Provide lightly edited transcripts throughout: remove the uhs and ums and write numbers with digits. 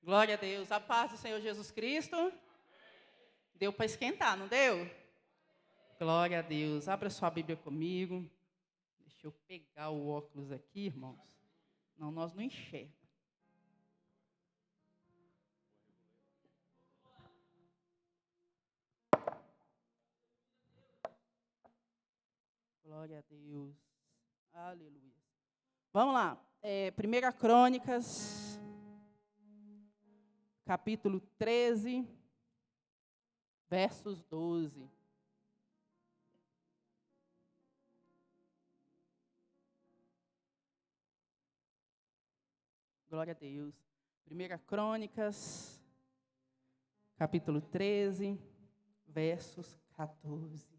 Glória a Deus. A paz do Senhor Jesus Cristo. Deu para esquentar, não deu? Glória a Deus. Abra sua Bíblia comigo. Deixa eu pegar o óculos aqui, irmãos. Não, nós não enxergamos. Glória a Deus. Aleluia. Vamos lá. 1 Crônicas, capítulo 13, versos 12. Glória a Deus. 1 Crônicas, capítulo 13, versos 14.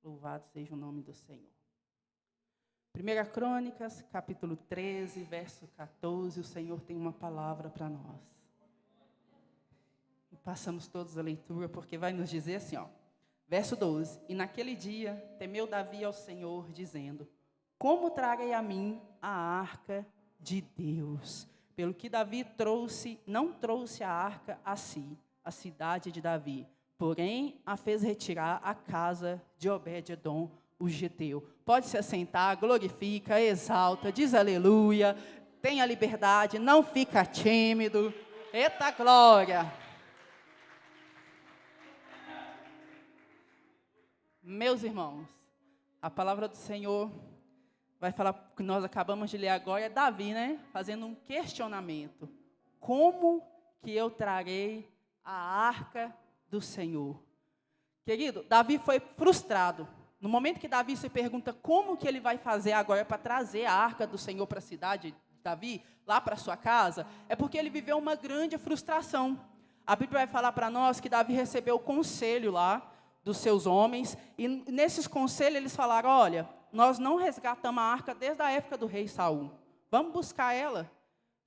Louvado seja o nome do Senhor. 1 Crônicas, capítulo 13, verso 14. O Senhor tem uma palavra para nós. E passamos todos a leitura, porque vai nos dizer assim, ó. Verso 12. E naquele dia temeu Davi ao Senhor, dizendo: como trarei a mim a arca de Deus? Pelo que Davi não trouxe a arca a si, a cidade de Davi, porém a fez retirar à casa de Obed-edom, o geteu. Pode se assentar, glorifica, exalta, diz aleluia, tenha liberdade, não fica tímido. Eita glória! Meus irmãos, a palavra do Senhor vai falar, que nós acabamos de ler agora, é Davi, né? Fazendo um questionamento. Como que eu trarei a arca do Senhor? Querido, Davi foi frustrado. No momento que Davi se pergunta como que ele vai fazer agora para trazer a arca do Senhor para a cidade de Davi, lá para sua casa, é porque ele viveu uma grande frustração. A Bíblia vai falar para nós que Davi recebeu o conselho lá dos seus homens, e nesses conselhos eles falaram: olha, nós não resgatamos a arca desde a época do rei Saul. Vamos buscar ela.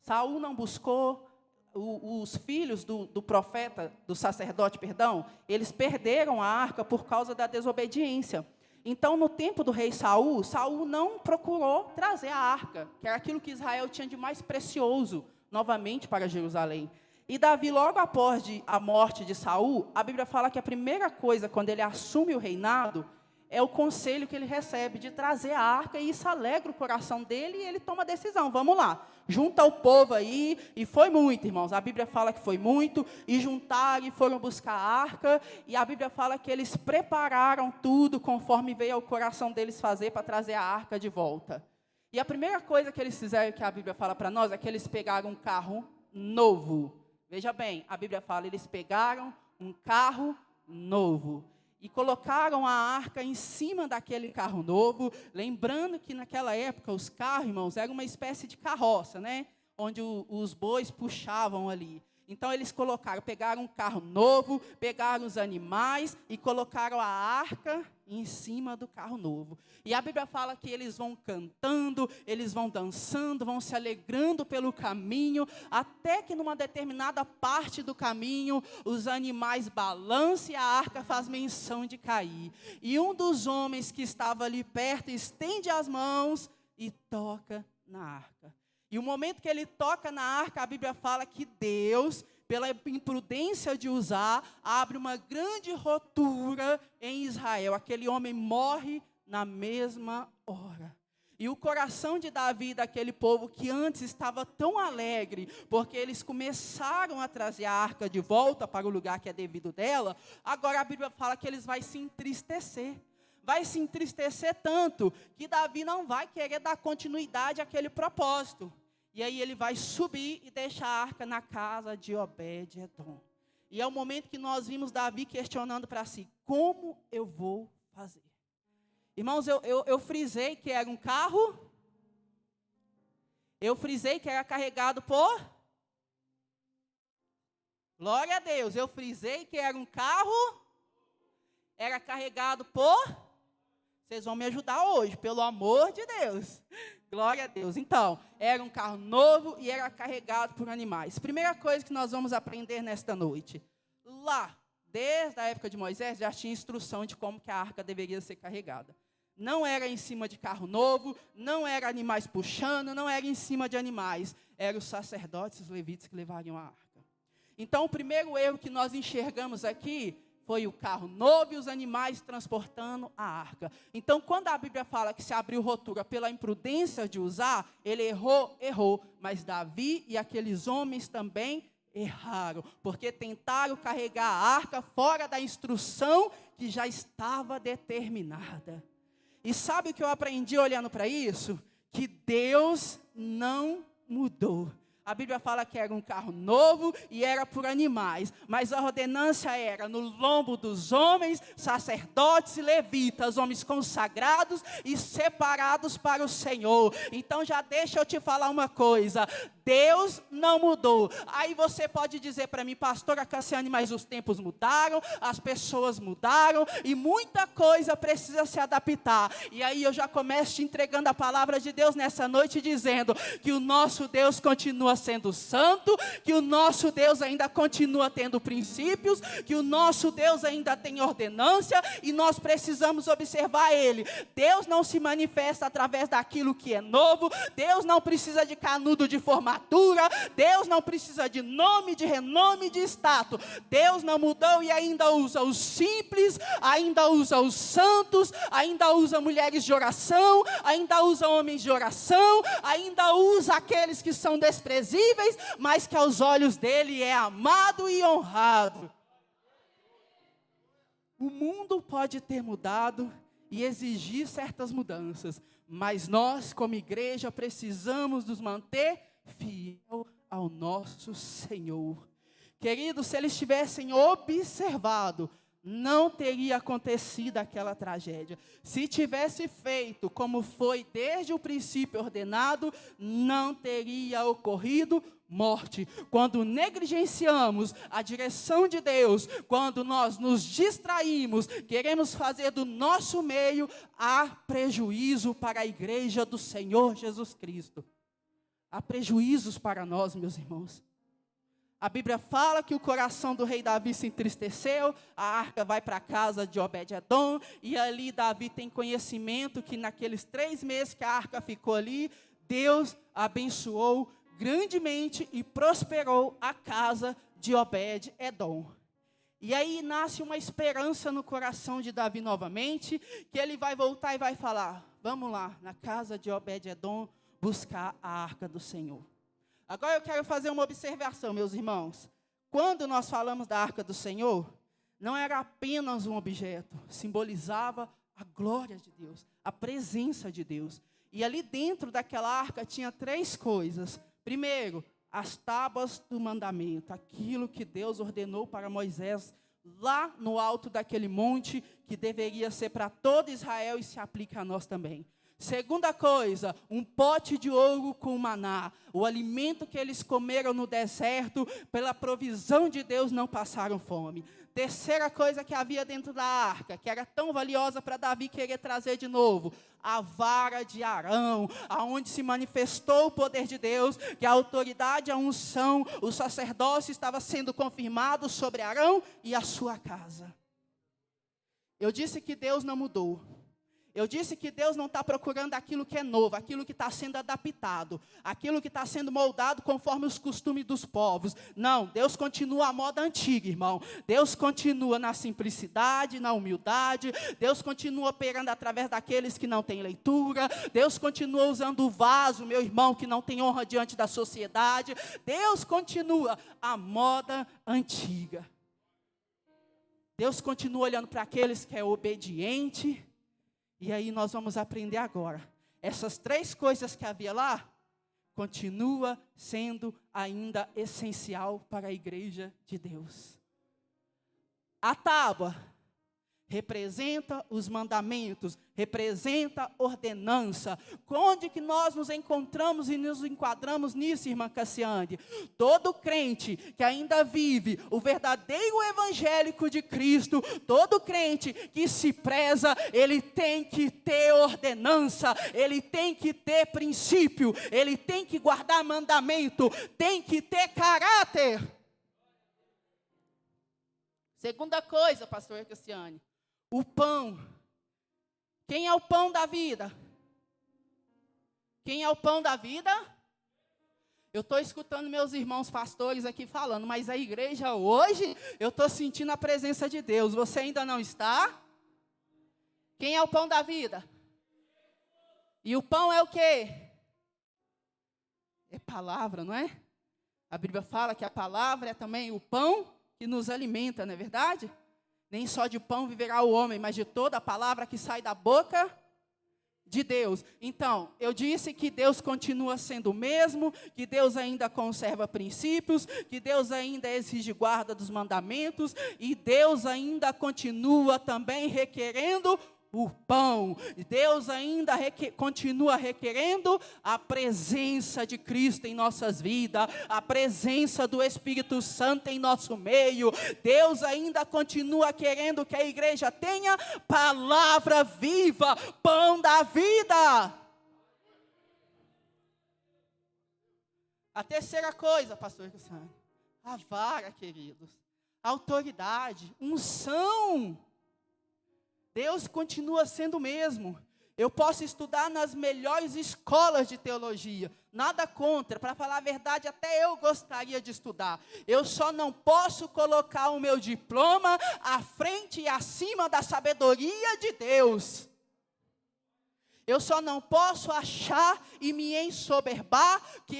Saul não buscou. Os filhos do profeta, do sacerdote, perdão, eles perderam a arca por causa da desobediência. Então, no tempo do rei Saul, Saul não procurou trazer a arca, que era aquilo que Israel tinha de mais precioso, novamente para Jerusalém. E Davi, logo após a morte de Saul, a Bíblia fala que a primeira coisa, quando ele assume o reinado, é o conselho que ele recebe de trazer a arca, e isso alegra o coração dele, e ele toma a decisão: vamos lá, junta o povo aí, e foi muito, irmãos, a Bíblia fala que foi muito, e juntaram e foram buscar a arca, e a Bíblia fala que eles prepararam tudo, conforme veio ao coração deles fazer, para trazer a arca de volta. E a primeira coisa que eles fizeram, que a Bíblia fala para nós, é que eles pegaram um carro novo. Veja bem, a Bíblia fala, eles pegaram um carro novo e colocaram a arca em cima daquele carro novo, lembrando que naquela época os carros, irmãos, eram uma espécie de carroça, né? Onde os bois puxavam ali. Então eles pegaram um carro novo, pegaram os animais e colocaram a arca em cima do carro novo. E a Bíblia fala que eles vão cantando, eles vão dançando, vão se alegrando pelo caminho, até que numa determinada parte do caminho, os animais balançam e a arca faz menção de cair. E um dos homens que estava ali perto estende as mãos e toca na arca. E o momento que ele toca na arca, a Bíblia fala que Deus, pela imprudência de usar, abre uma grande rotura em Israel. Aquele homem morre na mesma hora. E o coração de Davi, daquele povo que antes estava tão alegre, porque eles começaram a trazer a arca de volta para o lugar que é devido dela, agora a Bíblia fala que eles vão se entristecer. Vai se entristecer tanto que Davi não vai querer dar continuidade àquele propósito. E aí ele vai subir e deixar a arca na casa de Obed-edom. E é o momento que nós vimos Davi questionando para si: como eu vou fazer? Irmãos, eu frisei que era um carro. Eu frisei que era carregado por... Glória a Deus. Eu frisei que era um carro. Era carregado por... Vocês vão me ajudar hoje, pelo amor de Deus. Glória a Deus. Então, era um carro novo e era carregado por animais. Primeira coisa que nós vamos aprender nesta noite. Lá, desde a época de Moisés, já tinha instrução de como que a arca deveria ser carregada. não era em cima de carro novo, não era animais puxando, não era em cima de animais. Eram os sacerdotes, os levitas que levariam a arca. Então, o primeiro erro que nós enxergamos aqui foi o carro novo e os animais transportando a arca. Então, quando a Bíblia fala que se abriu rotura pela imprudência de usar, ele errou. Mas Davi e aqueles homens também erraram, porque tentaram carregar a arca fora da instrução que já estava determinada. E sabe o que eu aprendi olhando para isso? Que Deus não mudou. A Bíblia fala que era um carro novo e era por animais, mas a ordenância era no lombo dos homens, sacerdotes e levitas, homens consagrados e separados para o Senhor. Então já deixa eu te falar uma coisa, Deus não mudou. Aí você pode dizer para mim, pastora Cassiane, mas os tempos mudaram, as pessoas mudaram e muita coisa precisa se adaptar. E aí eu já começo te entregando a palavra de Deus nessa noite, dizendo que o nosso Deus continua sendo santo, que o nosso Deus ainda continua tendo princípios, que o nosso Deus ainda tem ordenância e nós precisamos observar Ele. Deus não se manifesta através daquilo que é novo, Deus não precisa de canudo de formatura, Deus não precisa de nome, de renome, de status. Deus não mudou e ainda usa os simples, ainda usa os santos, ainda usa mulheres de oração, ainda usa homens de oração, ainda usa aqueles que são desprezíveis, mas que aos olhos dele é amado e honrado. O mundo pode ter mudado e exigir certas mudanças, mas nós, como igreja, precisamos nos manter fiel ao nosso Senhor. Queridos, se eles tivessem observado, não teria acontecido aquela tragédia. Se tivesse feito como foi desde o princípio ordenado, não teria ocorrido morte. Quando negligenciamos a direção de Deus, quando nós nos distraímos, queremos fazer do nosso meio, há prejuízo para a igreja do Senhor Jesus Cristo. Há prejuízos para nós, meus irmãos. A Bíblia fala que o coração do rei Davi se entristeceu, a arca vai para a casa de Obed-edom, e ali Davi tem conhecimento que naqueles 3 meses que a arca ficou ali, Deus abençoou grandemente e prosperou a casa de Obed-edom. E aí nasce uma esperança no coração de Davi novamente, que ele vai voltar e vai falar, vamos lá, na casa de Obed-edom, buscar a arca do Senhor. Agora eu quero fazer uma observação, meus irmãos. Quando nós falamos da arca do Senhor, não era apenas um objeto, simbolizava a glória de Deus, a presença de Deus. E ali dentro daquela arca tinha 3 coisas. Primeiro, as tábuas do mandamento, aquilo que Deus ordenou para Moisés, lá no alto daquele monte, que deveria ser para todo Israel e se aplica a nós também. Segunda coisa, um pote de ouro com maná, o alimento que eles comeram no deserto, pela provisão de Deus não passaram fome. Terceira coisa que havia dentro da arca, que era tão valiosa para Davi querer trazer de novo, a vara de Arão, aonde se manifestou o poder de Deus, que a autoridade, a unção, o sacerdócio estava sendo confirmado sobre Arão e a sua casa. Eu disse que Deus não mudou. Eu disse que Deus não está procurando aquilo que é novo, aquilo que está sendo adaptado, aquilo que está sendo moldado conforme os costumes dos povos. Não, Deus continua a moda antiga, irmão. Deus continua na simplicidade, na humildade. Deus continua operando através daqueles que não têm leitura. Deus continua usando o vaso, meu irmão, que não tem honra diante da sociedade. Deus continua a moda antiga. Deus continua olhando para aqueles que é obediente. E aí nós vamos aprender agora. Essas 3 coisas que havia lá, continua sendo ainda essencial para a igreja de Deus. A tábua representa os mandamentos, representa ordenança. Onde que nós nos encontramos e nos enquadramos nisso, irmã Cassiane? Todo crente que ainda vive o verdadeiro evangélico de Cristo, todo crente que se preza, ele tem que ter ordenança, ele tem que ter princípio, ele tem que guardar mandamento, tem que ter caráter. Segunda coisa, pastor Cassiane, o pão Quem é o pão da vida? Quem é o pão da vida? Eu estou escutando meus irmãos pastores aqui falando, mas a igreja hoje, eu estou sentindo a presença de Deus. Você ainda não está? Quem é o pão da vida? E o pão é o quê? É palavra, não é? A Bíblia fala que a palavra é também o pão que nos alimenta, não é verdade? Nem só de pão viverá o homem, mas de toda a palavra que sai da boca de Deus. Então, eu disse que Deus continua sendo o mesmo, que Deus ainda conserva princípios, que Deus ainda exige guarda dos mandamentos, e Deus ainda continua também requerendo o pão. Deus ainda continua requerendo a presença de Cristo em nossas vidas, a presença do Espírito Santo em nosso meio. Deus ainda continua querendo que a igreja tenha palavra viva, pão da vida. A terceira coisa, pastor Cristiano, a vara, queridos, autoridade, unção. Deus continua sendo o mesmo. Eu posso estudar nas melhores escolas de teologia, nada contra, para falar a verdade, até eu gostaria de estudar. Eu só não posso colocar o meu diploma à frente e acima da sabedoria de Deus. Eu só não posso achar e me ensoberbar que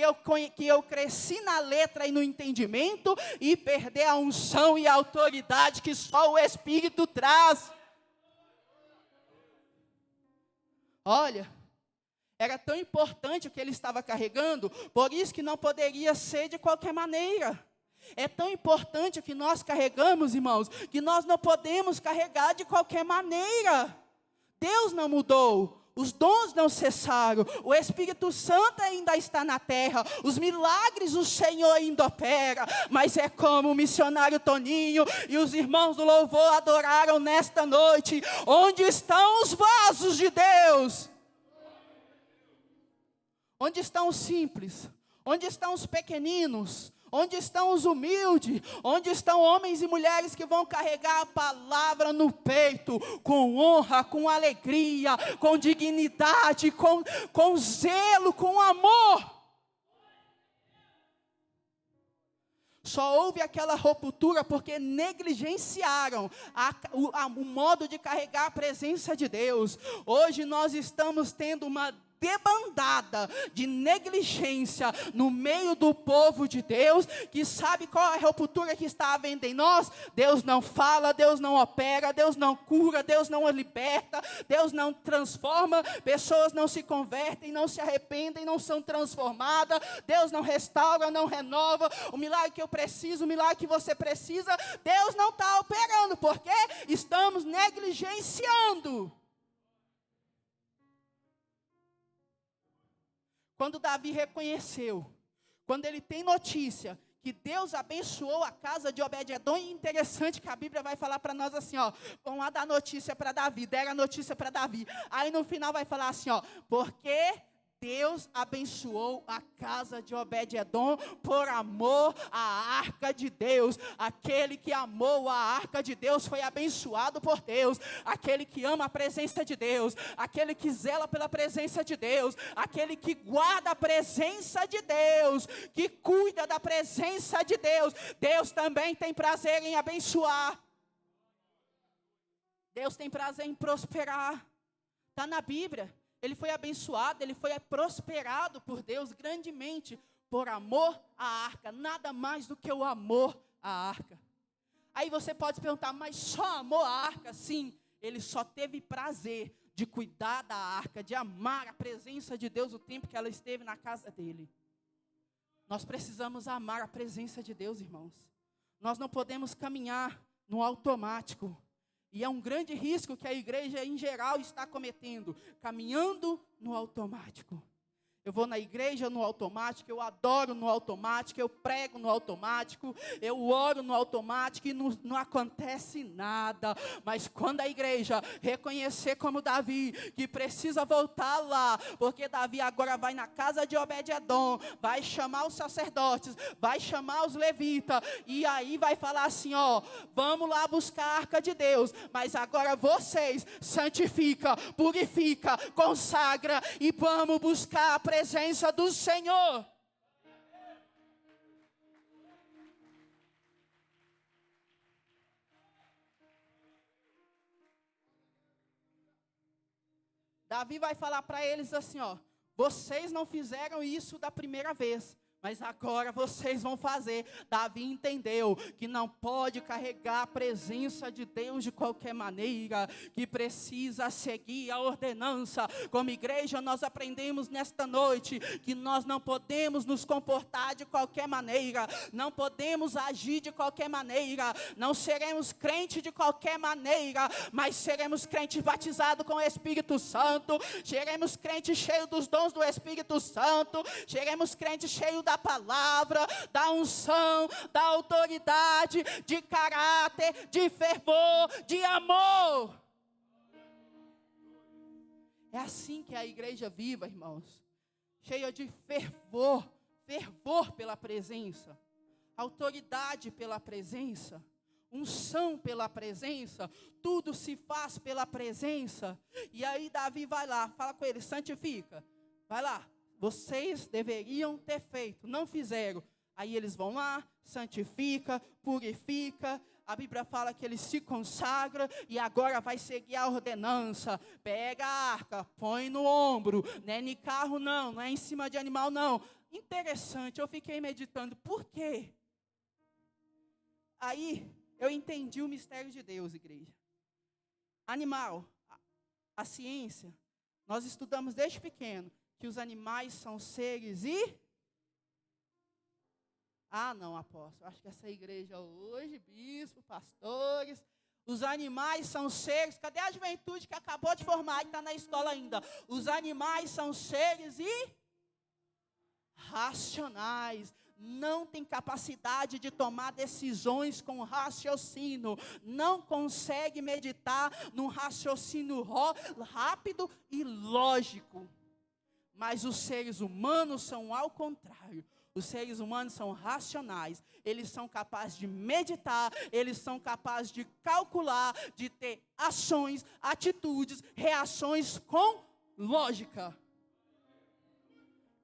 eu cresci na letra e no entendimento e perder a unção e a autoridade que só o Espírito traz. Olha, era tão importante o que ele estava carregando, por isso que não poderia ser de qualquer maneira. É tão importante o que nós carregamos, irmãos, que nós não podemos carregar de qualquer maneira. Deus não mudou, os dons não cessaram, o Espírito Santo ainda está na terra, os milagres o Senhor ainda opera, mas é como o missionário Toninho e os irmãos do louvor adoraram nesta noite. Onde estão os vasos de Deus? Onde estão os simples? Onde estão os pequeninos? Onde estão os humildes? Onde estão homens e mulheres que vão carregar a palavra no peito, com honra, com alegria, com dignidade, com zelo, com amor? Só houve aquela ruptura porque negligenciaram o modo de carregar a presença de Deus. Hoje nós estamos tendo uma debandada de negligência no meio do povo de Deus, que sabe qual é a ruptura que está havendo em nós? Deus não fala, Deus não opera, Deus não cura, Deus não liberta, Deus não transforma, pessoas não se convertem, não se arrependem, não são transformadas, Deus não restaura, não renova, o milagre que eu preciso, o milagre que você precisa, Deus não está operando, porque estamos negligenciando. Quando Davi reconheceu, quando ele tem notícia que Deus abençoou a casa de Obed-edom, e interessante que a Bíblia vai falar para nós assim, ó, vão lá dar notícia para Davi, deram a notícia para Davi, aí no final vai falar assim, ó, porque Deus abençoou a casa de Obed-edom por amor à arca de Deus. Aquele que amou a arca de Deus foi abençoado por Deus. Aquele que ama a presença de Deus, aquele que zela pela presença de Deus, aquele que guarda a presença de Deus, que cuida da presença de Deus, Deus também tem prazer em abençoar. Deus tem prazer em prosperar. Está na Bíblia. Ele foi abençoado, ele foi prosperado por Deus grandemente, por amor à arca, nada mais do que o amor à arca. Aí você pode se perguntar, mas só amor à arca? Sim, ele só teve prazer de cuidar da arca, de amar a presença de Deus o tempo que ela esteve na casa dele. Nós precisamos amar a presença de Deus, irmãos. Nós não podemos caminhar no automático. E é um grande risco que a igreja em geral está cometendo, caminhando no automático. Eu vou na igreja no automático, eu adoro no automático, eu prego no automático, eu oro no automático e não acontece nada. Mas quando a igreja reconhecer como Davi, que precisa voltar lá, porque Davi agora vai na casa de Obed-edom, vai chamar os sacerdotes, vai chamar os levitas, e aí vai falar assim, ó, vamos lá buscar a arca de Deus, mas agora vocês santifica, purifica, consagra e vamos buscar a presença do Senhor. Davi vai falar para eles assim, ó, vocês não fizeram isso da primeira vez, mas agora vocês vão fazer. Davi entendeu que não pode carregar a presença de Deus de qualquer maneira, que precisa seguir a ordenança. Como igreja, nós aprendemos nesta noite que nós não podemos nos comportar de qualquer maneira, não podemos agir de qualquer maneira, não seremos crentes de qualquer maneira, mas seremos crentes batizados com o Espírito Santo, seremos crentes cheios dos dons do Espírito Santo, seremos crentes cheios da palavra, da unção, da autoridade, de caráter, de fervor, de amor. É assim que é a igreja viva, irmãos, cheia de fervor, fervor pela presença, autoridade pela presença, unção pela presença, tudo se faz pela presença. E aí Davi vai lá, fala com ele, santifica, vai lá. Vocês deveriam ter feito, não fizeram. Aí eles vão lá, santifica, purifica. A Bíblia fala que ele se consagra e agora vai seguir a ordenança. Pega a arca, põe no ombro. Não é em carro não, não é em cima de animal não. Interessante, eu fiquei meditando, por quê? Aí eu entendi o mistério de Deus, igreja. Animal, a ciência, nós estudamos desde pequeno que os animais são seres Ah, não, apóstolo, acho que essa igreja hoje, bispo, pastores, os animais são seres, cadê a juventude que acabou de formar e está na escola ainda? Os animais são seres racionais, não tem capacidade de tomar decisões com raciocínio, não consegue meditar num raciocínio rápido e lógico. Mas os seres humanos são ao contrário. Os seres humanos são racionais. Eles são capazes de meditar, eles são capazes de calcular, de ter ações, atitudes, reações com lógica.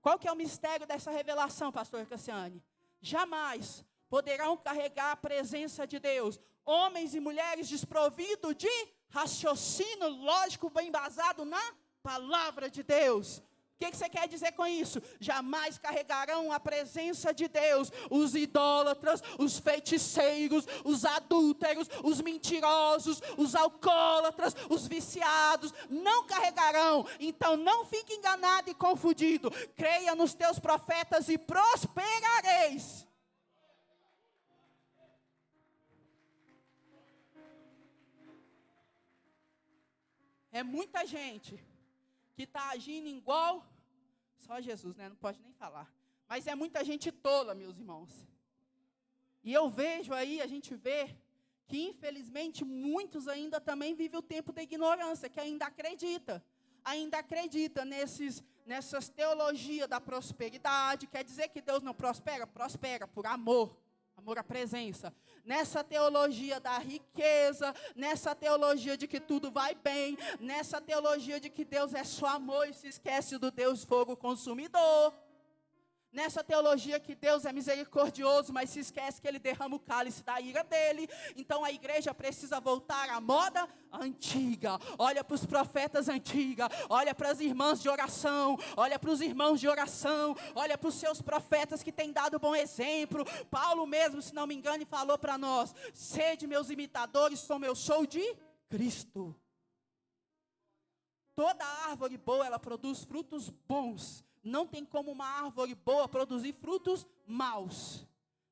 Qual que é o mistério dessa revelação, pastor Cassiane? Jamais poderão carregar a presença de Deus homens e mulheres desprovidos de raciocínio lógico bem embasado na palavra de Deus. O que você quer dizer com isso? Jamais carregarão a presença de Deus os idólatras, os feiticeiros, os adúlteros, os mentirosos, os alcoólatras, os viciados. Não carregarão. Então não fique enganado e confundido. Creia nos teus profetas e prosperareis. É muita gente que está agindo igual, só Jesus, né? Não pode nem falar. Mas é muita gente tola, meus irmãos. E eu vejo aí, a gente vê, que infelizmente muitos ainda também vivem o tempo da ignorância, que ainda acredita nessas teologias da prosperidade. Quer dizer que Deus não prospera? Prospera por amor à presença. Nessa teologia da riqueza, nessa teologia de que tudo vai bem, nessa teologia de que Deus é só amor e se esquece do Deus fogo consumidor. Nessa teologia que Deus é misericordioso, mas se esquece que Ele derrama o cálice da ira dEle. Então a igreja precisa voltar à moda antiga. Olha para os profetas antigos, olha para as irmãs de oração, olha para os irmãos de oração, olha para os seus profetas que têm dado bom exemplo. Paulo mesmo, se não me engano, falou para nós, sede meus imitadores como eu sou de Cristo. Toda árvore boa, ela produz frutos bons. Não tem como uma árvore boa produzir frutos maus.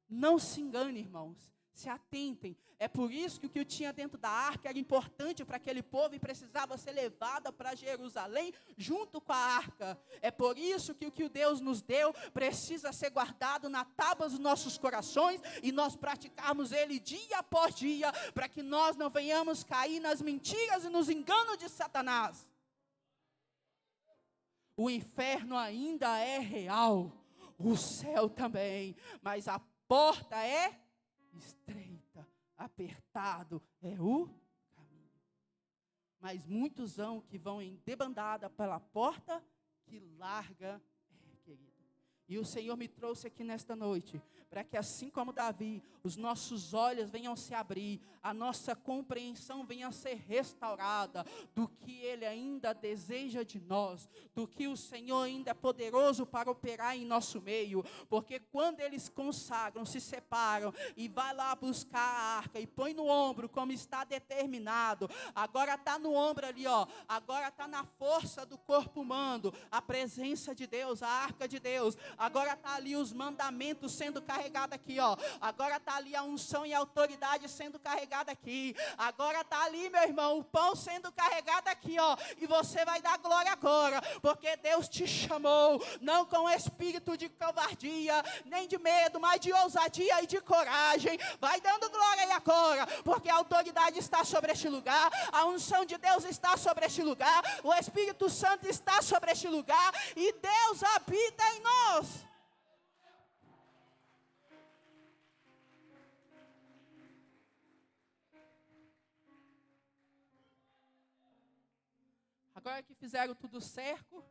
Não se engane, irmãos. Se atentem. É por isso que o que tinha dentro da arca era importante para aquele povo e precisava ser levada para Jerusalém junto com a arca. É por isso que o que Deus nos deu precisa ser guardado na tábua dos nossos corações e nós praticarmos ele dia após dia, para que nós não venhamos cair nas mentiras e nos enganos de Satanás. O inferno ainda é real, o céu também, mas a porta é estreita, apertado é o caminho. Mas muitos que vão em debandada pela porta que larga é, querido. E o Senhor me trouxe aqui nesta noite, para que assim como Davi, os nossos olhos venham se abrir, a nossa compreensão venha a ser restaurada, do que Ele ainda deseja de nós, do que o Senhor ainda é poderoso para operar em nosso meio, porque quando eles consagram, se separam, e vai lá buscar a arca, e põe no ombro, como está determinado, agora está no ombro ali, agora está na força do corpo humano, a presença de Deus, a arca de Deus, agora está ali os mandamentos sendo carregados aqui, agora está ali a unção e a autoridade sendo carregada aqui, agora está ali, meu irmão, o pão sendo carregado aqui, e você vai dar glória agora, porque Deus te chamou, não com espírito de covardia, nem de medo, mas de ousadia e de coragem. Vai dando glória aí agora, porque a autoridade está sobre este lugar, a unção de Deus está sobre este lugar, o Espírito Santo está sobre este lugar, e Deus habita em nós. Agora que fizeram tudo certo,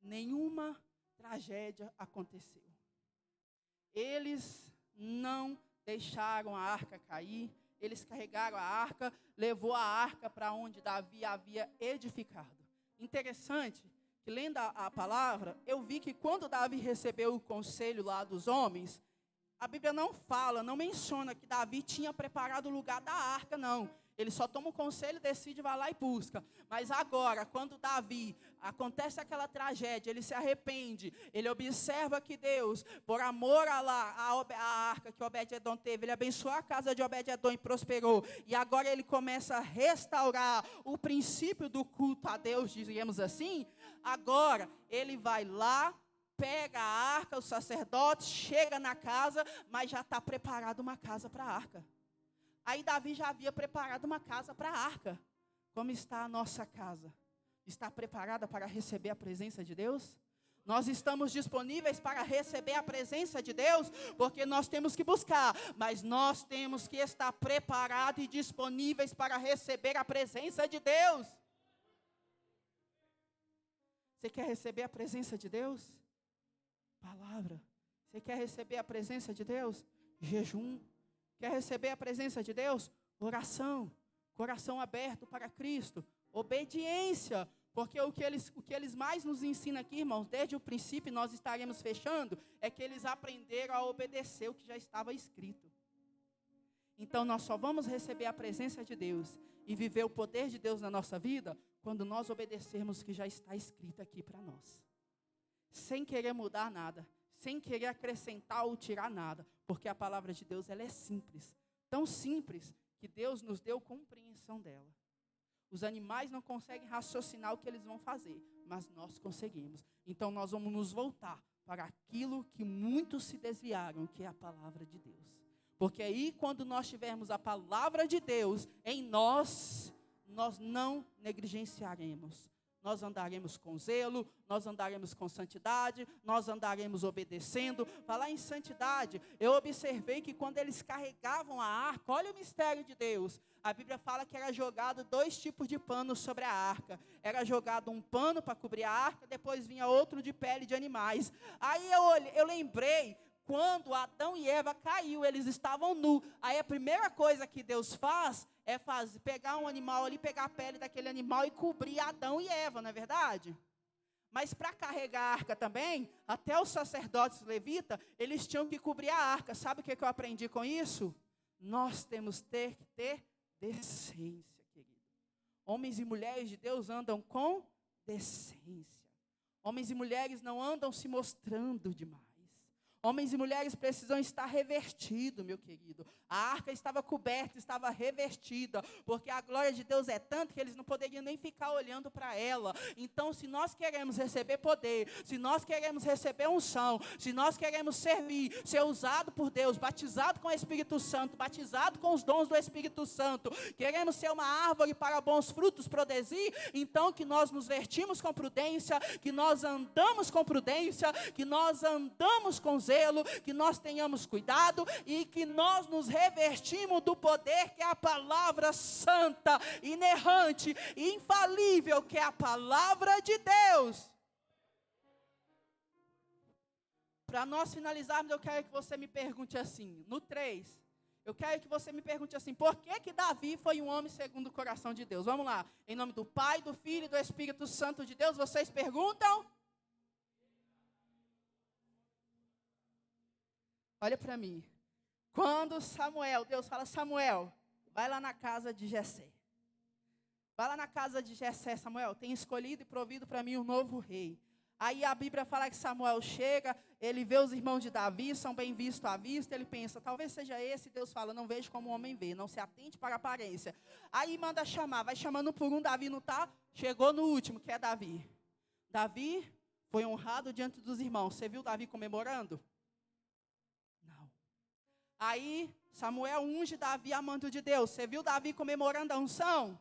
nenhuma tragédia aconteceu. Eles não deixaram a arca cair, eles carregaram a arca, levou a arca para onde Davi havia edificado. Interessante que, lendo a palavra, eu vi que quando Davi recebeu o conselho lá dos homens, a Bíblia não menciona que Davi tinha preparado o lugar da arca, não. Ele só toma o conselho, decide, vai lá e busca. Mas agora, quando Davi, acontece aquela tragédia, ele se arrepende, ele observa que Deus, por amor a arca que Obed-edom teve, ele abençoou a casa de Obed-edom e prosperou. E agora ele começa a restaurar o princípio do culto a Deus, digamos assim. Agora, ele vai lá, pega a arca, os sacerdotes, chega na casa, mas já está preparada uma casa para a arca. Aí Davi já havia preparado uma casa para a arca. Como está a nossa casa? Está preparada para receber a presença de Deus? Nós estamos disponíveis para receber a presença de Deus? Porque nós temos que buscar, mas nós temos que estar preparados e disponíveis para receber a presença de Deus. Você quer receber a presença de Deus? Palavra. Você quer receber a presença de Deus? Jejum. Quer receber a presença de Deus? Oração, coração aberto para Cristo, obediência, porque o que eles mais nos ensinam aqui, irmãos, desde o princípio, nós estaremos fechando, é que eles aprenderam a obedecer o que já estava escrito. Então, nós só vamos receber a presença de Deus e viver o poder de Deus na nossa vida, quando nós obedecermos o que já está escrito aqui para nós, sem querer mudar nada, sem querer acrescentar ou tirar nada, porque a palavra de Deus, ela é simples, tão simples, que Deus nos deu compreensão dela. Os animais não conseguem raciocinar o que eles vão fazer, mas nós conseguimos. Então nós vamos nos voltar para aquilo que muitos se desviaram, que é a palavra de Deus. Porque aí, quando nós tivermos a palavra de Deus em nós, nós não negligenciaremos. Nós andaremos com zelo, nós andaremos com santidade, nós andaremos obedecendo. Falar em santidade, eu observei que quando eles carregavam a arca, olha o mistério de Deus. A Bíblia fala que era jogado 2 tipos de panos sobre a arca. Era jogado um pano para cobrir a arca, depois vinha outro de pele de animais. Aí eu lembrei, quando Adão e Eva caiu, eles estavam nus. Aí a primeira coisa que Deus faz é pegar um animal ali, pegar a pele daquele animal e cobrir Adão e Eva, não é verdade? Mas para carregar a arca também, até os sacerdotes levitas, eles tinham que cobrir a arca. Sabe o que eu aprendi com isso? Nós temos que ter decência, querido. Homens e mulheres de Deus andam com decência. Homens e mulheres não andam se mostrando demais. Homens e mulheres precisam estar revestidos, meu querido. A arca estava coberta, estava revestida, porque a glória de Deus é tanto que eles não poderiam nem ficar olhando para ela. Então, se nós queremos receber poder, se nós queremos receber unção, se nós queremos servir, ser usado por Deus, batizado com o Espírito Santo, batizado com os dons do Espírito Santo, queremos ser uma árvore para bons frutos produzir, então que nós nos vestimos com prudência, que nós andamos com prudência, que nós andamos com zelo, que nós tenhamos cuidado e que nós nos revestimos do poder que é a palavra santa, inerrante e infalível, que é a palavra de Deus. Para nós finalizarmos, eu quero que você me pergunte assim, no 3, eu quero que você me pergunte assim, por que Davi foi um homem segundo o coração de Deus? Vamos lá, em nome do Pai, do Filho e do Espírito Santo de Deus, vocês perguntam? Olha para mim. Quando Samuel, Deus fala, Samuel, vai lá na casa de Jessé. Vai lá na casa de Jessé, Samuel, tem escolhido e provido para mim um novo rei. Aí a Bíblia fala que Samuel chega, ele vê os irmãos de Davi, são bem vistos à vista, ele pensa, talvez seja esse, Deus fala, não vejo como o homem vê, não se atente para a aparência. Aí manda chamar, vai chamando por um, Davi não está, chegou no último, que é Davi. Davi foi honrado diante dos irmãos, você viu Davi comemorando? Aí Samuel unge Davi a manto de Deus. Você viu Davi comemorando a unção?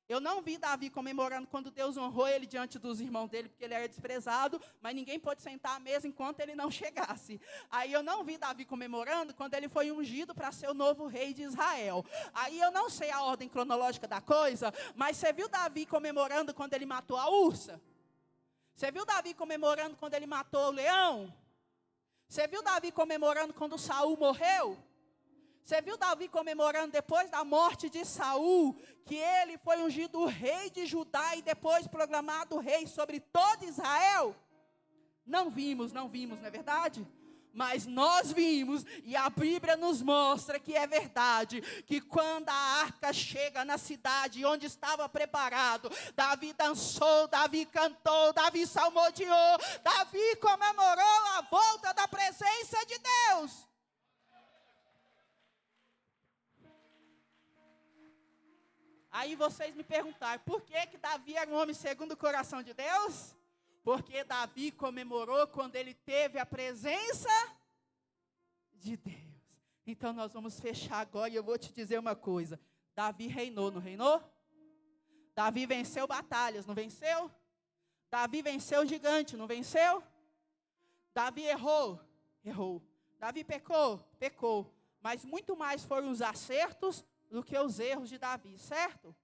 Eu não vi Davi comemorando quando Deus honrou ele diante dos irmãos dele, porque ele era desprezado, mas ninguém pôde sentar à mesa enquanto ele não chegasse. Aí eu não vi Davi comemorando quando ele foi ungido para ser o novo rei de Israel. Aí eu não sei a ordem cronológica da coisa, mas você viu Davi comemorando quando ele matou a ursa? Você viu Davi comemorando quando ele matou o leão? Você viu Davi comemorando quando Saul morreu? Você viu Davi comemorando depois da morte de Saul, que ele foi ungido rei de Judá e depois proclamado rei sobre todo Israel? Não vimos, não é verdade? Mas nós vimos, e a Bíblia nos mostra que é verdade, que quando a arca chega na cidade onde estava preparado, Davi dançou, Davi cantou, Davi salmodiou, Davi comemorou a volta da presença de Deus. Aí vocês me perguntaram, por que Davi era um homem segundo o coração de Deus? Porque Davi comemorou quando ele teve a presença de Deus. Então nós vamos fechar agora e eu vou te dizer uma coisa. Davi reinou, não reinou? Davi venceu batalhas, não venceu? Davi venceu o gigante, não venceu? Davi errou. Davi pecou. Mas muito mais foram os acertos do que os erros de Davi, certo?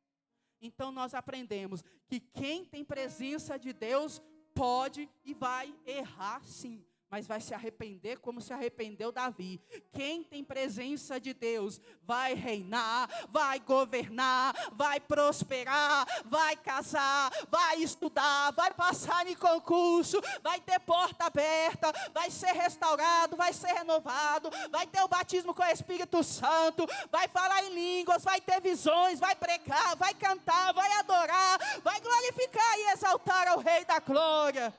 Então nós aprendemos que quem tem presença de Deus pode e vai errar sim, mas vai se arrepender como se arrependeu Davi. Quem tem presença de Deus vai reinar, vai governar, vai prosperar, vai casar, vai estudar, vai passar em concurso, vai ter porta aberta, vai ser restaurado, vai ser renovado, vai ter o batismo com o Espírito Santo, vai falar em línguas, vai ter visões, vai pregar, vai cantar, vai adorar, vai glorificar e exaltar ao Rei da Glória.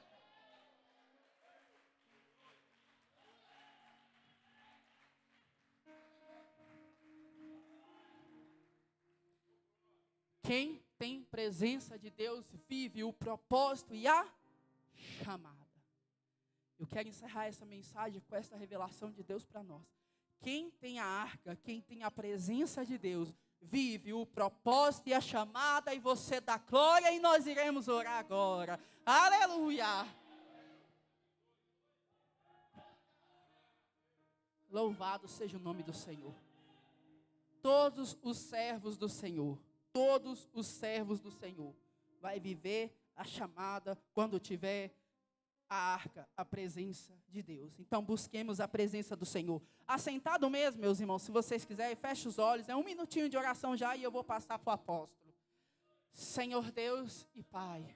Quem tem presença de Deus vive o propósito e a chamada. Eu quero encerrar essa mensagem com essa revelação de Deus para nós. Quem tem a arca, quem tem a presença de Deus, vive o propósito e a chamada, e você dá glória, e nós iremos orar agora. Aleluia! Louvado seja o nome do Senhor. Todos os servos do Senhor vai viver a chamada quando tiver a arca, a presença de Deus. Então busquemos a presença do Senhor. Assentado mesmo, meus irmãos, se vocês quiserem, feche os olhos, é 1 minutinho de oração já e eu vou passar para o apóstolo. Senhor Deus e Pai,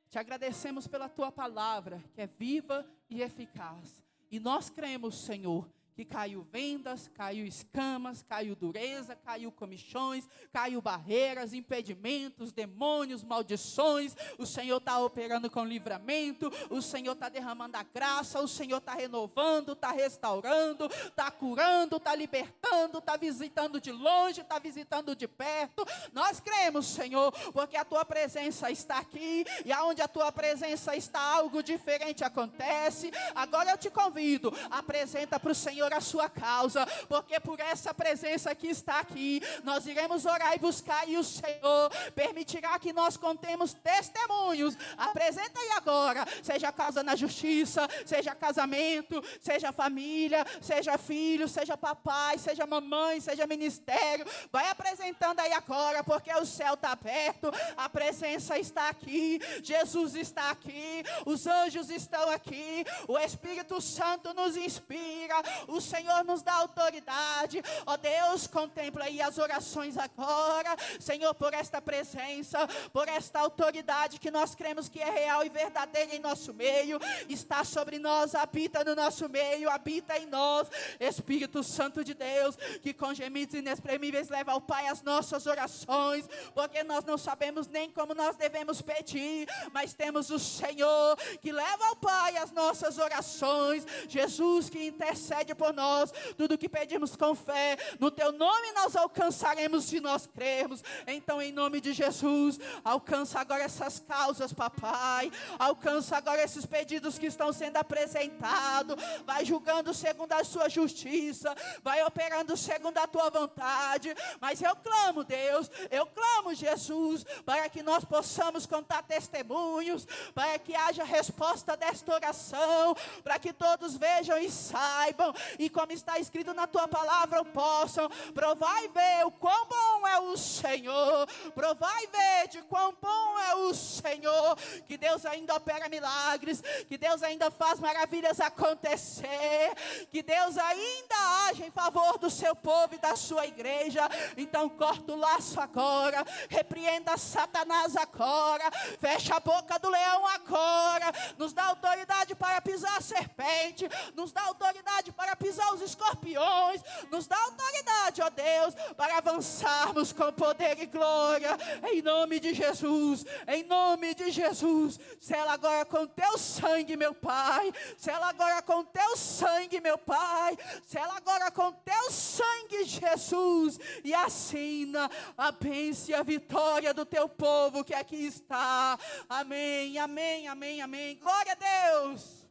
te agradecemos pela tua palavra, que é viva e eficaz. E nós cremos, Senhor, que caiu vendas, caiu escamas, caiu dureza, caiu comichões, caiu barreiras, impedimentos, demônios, maldições. O Senhor está operando com livramento, o Senhor está derramando a graça, o Senhor está renovando, está restaurando, está curando, está libertando, está visitando de longe, está visitando de perto. Nós cremos, Senhor, porque a Tua presença está aqui, e aonde a Tua presença está, algo diferente acontece. Agora eu te convido, apresenta para o Senhor a sua causa, porque por essa presença que está aqui, nós iremos orar e buscar, e o Senhor permitirá que nós contemos testemunhos. Apresenta aí agora, seja causa na justiça, seja casamento, seja família, seja filho, seja papai, seja mamãe, seja ministério. Vai apresentando aí agora, porque o céu está aberto, a presença está aqui, Jesus está aqui, os anjos estão aqui, o Espírito Santo nos inspira, o Senhor nos dá autoridade. Ó Deus, contempla aí as orações agora, Senhor, por esta presença, por esta autoridade que nós cremos que é real e verdadeira em nosso meio, está sobre nós, habita no nosso meio, habita em nós. Espírito Santo de Deus, que com gemidos inexprimíveis leva ao Pai as nossas orações, porque nós não sabemos nem como nós devemos pedir, mas temos o Senhor que leva ao Pai as nossas orações, Jesus que intercede por nós. Tudo que pedimos com fé, no Teu nome nós alcançaremos se nós crermos. Então, em nome de Jesus, alcança agora essas causas, papai, alcança agora esses pedidos que estão sendo apresentados, vai julgando segundo a sua justiça, vai operando segundo a Tua vontade. Mas eu clamo, Deus, eu clamo, Jesus, para que nós possamos contar testemunhos, para que haja resposta desta oração, para que todos vejam e saibam, e como está escrito na Tua palavra, possam provar e ver o quão bom é o Senhor, provar e ver de quão bom é o Senhor, que Deus ainda opera milagres, que Deus ainda faz maravilhas acontecer, que Deus ainda age em favor do seu povo e da sua igreja. Então corta o laço agora, repreenda Satanás agora, fecha a boca do leão agora, nos dá autoridade para pisar a serpente, nos dá autoridade para pisar os escorpiões, nos dá autoridade, ó Deus, para avançarmos com poder e glória, em nome de Jesus, em nome de Jesus. Sela agora com Teu sangue, meu Pai, sela agora com Teu sangue, meu Pai, sela agora com Teu sangue, Jesus, e assina a bênção e a vitória do Teu povo que aqui está. Amém, amém, amém, amém. Glória a Deus.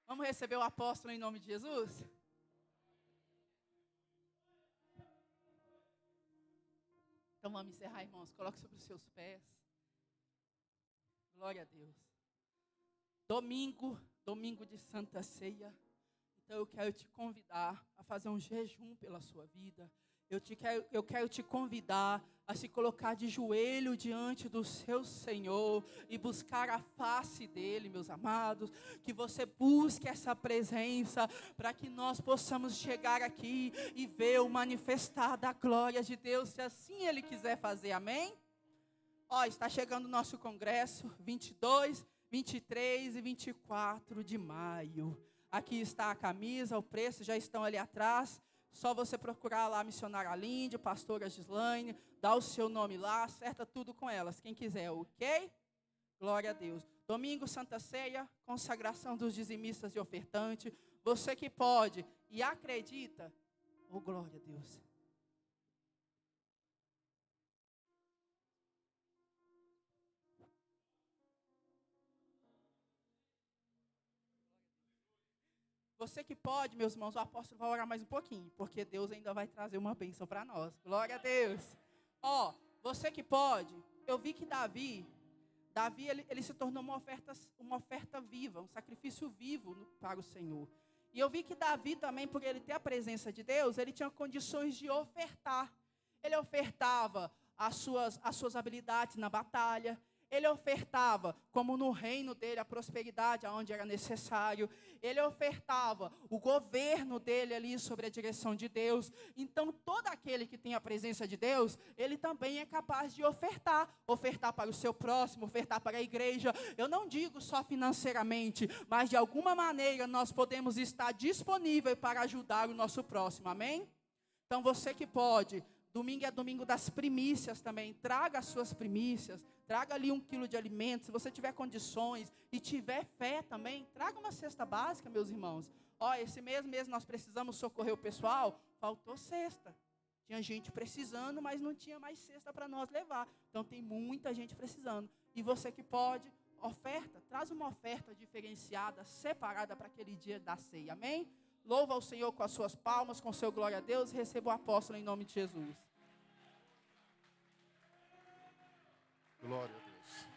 Vamos receber o apóstolo em nome de Jesus? Então vamos encerrar, irmãos. Coloque sobre os seus pés. Glória a Deus. Domingo de Santa Ceia. Então eu quero te convidar a fazer um jejum pela sua vida. Eu quero te convidar a se colocar de joelho diante do seu Senhor e buscar a face dEle, meus amados. Que você busque essa presença para que nós possamos chegar aqui e ver o manifestar da glória de Deus, se assim Ele quiser fazer, amém? Ó, está chegando o nosso congresso, 22, 23 e 24 de maio. Aqui está a camisa, o preço já estão ali atrás. Só você procurar lá a missionária Linde, pastora Gislaine, dá o seu nome lá, acerta tudo com elas, quem quiser, ok? Glória a Deus. Domingo, Santa Ceia, consagração dos dizimistas e ofertantes. Você que pode e acredita, oh glória a Deus. Você que pode, meus irmãos, o apóstolo vai orar mais um pouquinho, porque Deus ainda vai trazer uma bênção para nós. Glória a Deus. Ó, você que pode, eu vi que Davi ele se tornou uma oferta viva, um sacrifício vivo para o Senhor. E eu vi que Davi também, por ele ter a presença de Deus, ele tinha condições de ofertar. Ele ofertava as suas habilidades na batalha, Ele ofertava, como no reino dele, a prosperidade aonde era necessário. Ele ofertava o governo dele ali sobre a direção de Deus. Então, todo aquele que tem a presença de Deus, ele também é capaz de ofertar. Ofertar para o seu próximo, ofertar para a igreja. Eu não digo só financeiramente, mas de alguma maneira nós podemos estar disponíveis para ajudar o nosso próximo. Amém? Então, você que pode... Domingo é domingo das primícias também. Traga as suas primícias. Traga ali 1 quilo de alimento. Se você tiver condições e tiver fé também, traga uma cesta básica, meus irmãos. Esse mês nós precisamos socorrer o pessoal. Faltou cesta. Tinha gente precisando, mas não tinha mais cesta para nós levar. Então tem muita gente precisando. E você que pode, oferta. Traz uma oferta diferenciada, separada para aquele dia da ceia. Amém? Louva ao Senhor com as suas palmas, com seu glória a Deus, e receba o apóstolo em nome de Jesus. Glória a Deus.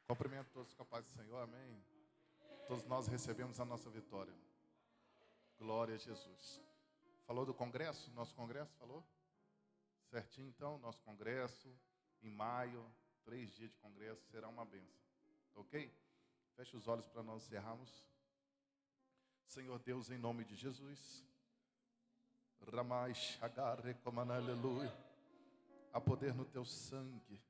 Cumprimento todos com a paz do Senhor, amém? Todos nós recebemos a nossa vitória. Glória a Jesus. Falou do congresso? Nosso congresso falou? Certinho então, nosso congresso, em maio, 3 dias de congresso, será uma bênção. Ok? Feche os olhos para nós encerrarmos. Senhor Deus, em nome de Jesus, Ramai Shagar Recoman, aleluia. Há poder no teu sangue,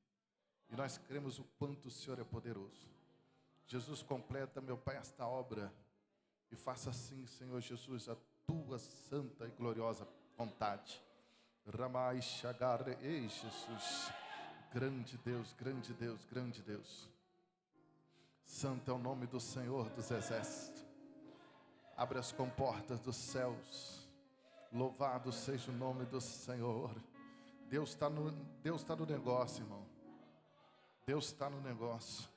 e nós cremos o quanto o Senhor é poderoso. Jesus, completa, meu Pai, esta obra, e faça assim, Senhor Jesus, a tua santa e gloriosa vontade. Ramai Shagar, ei Jesus, grande Deus, grande Deus, grande Deus. Santo é o nome do Senhor dos exércitos. Abre as comportas dos céus. Louvado seja o nome do Senhor. Deus está no negócio, irmão. Deus está no negócio.